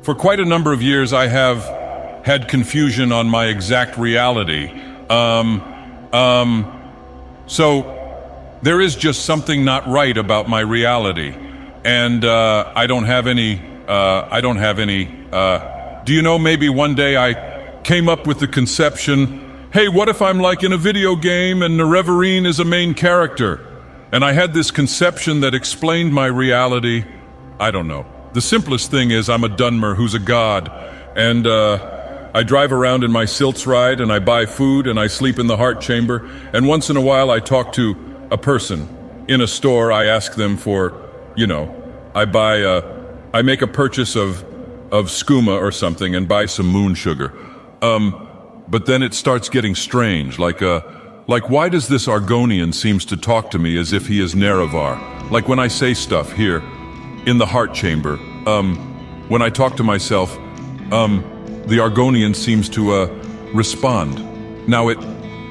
For quite a number of years, I have had confusion on my exact reality. So there is just something not right about my reality, and I don't have any. Do you know? Maybe one day I came up with the conception. Hey, what if I'm like in a video game and Nerevarine is a main character? And I had this conception that explained my reality. I don't know. The simplest thing is I'm a Dunmer who's a god, and I drive around in my Silts ride, and I buy food, and I sleep in the heart chamber, and once in a while I talk to a person. In a store, I ask them for, I make a purchase of skooma or something and buy some moon sugar. But then it starts getting strange, like why does this Argonian seems to talk to me as if he is Nerevar? Like when I say stuff here, in the heart chamber, when I talk to myself, the Argonian seems to respond. Now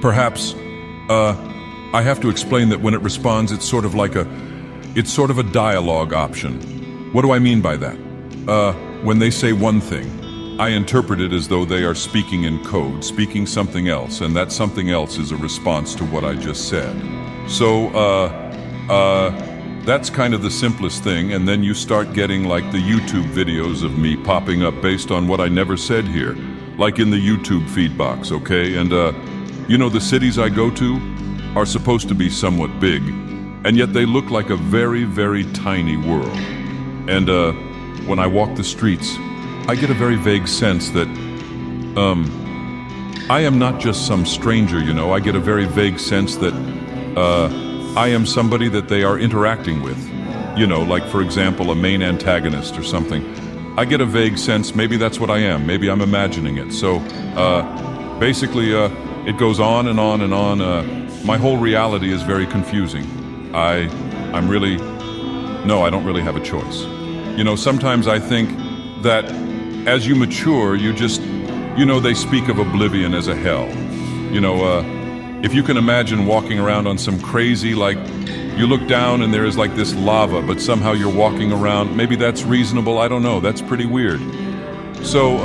perhaps I have to explain that when it responds, it's sort of a dialogue option. What do I mean by that? When they say one thing, I interpret it as though they are speaking in code, speaking something else, and that something else is a response to what I just said. So, that's kind of the simplest thing, and then you start getting like the YouTube videos of me popping up based on what I never said here, like in the YouTube feed box, okay? And, the cities I go to are supposed to be somewhat big, and yet they look like a very, very tiny world. And, when I walk the streets, I get a very vague sense that, I am not just some stranger, I get a very vague sense that, I am somebody that they are interacting with, like for example a main antagonist or something. I get a vague sense maybe that's what I am, maybe I'm imagining it. So basically it goes on and on and on. My whole reality is very confusing. I don't really have a choice. Sometimes I think that as you mature, you just, they speak of oblivion as a hell. If you can imagine walking around on some crazy, like, you look down and there is like this lava, but somehow you're walking around, maybe that's reasonable, I don't know, that's pretty weird. So,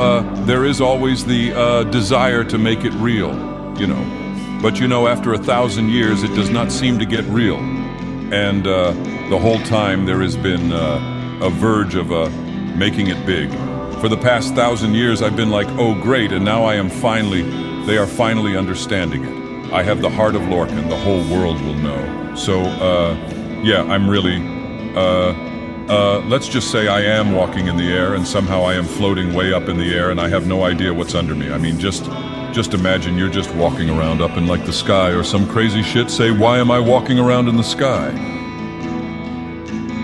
there is always the desire to make it real, But after 1,000 years, it does not seem to get real. And the whole time there has been a verge of making it big. For the past 1,000 years, I've been like, oh great, and now they are finally understanding it. I have the heart of Lorcan, the whole world will know. So, yeah, I'm really, let's just say I am walking in the air and somehow I am floating way up in the air and I have no idea what's under me. I mean, just imagine you're just walking around up in like the sky or some crazy shit. Say, why am I walking around in the sky?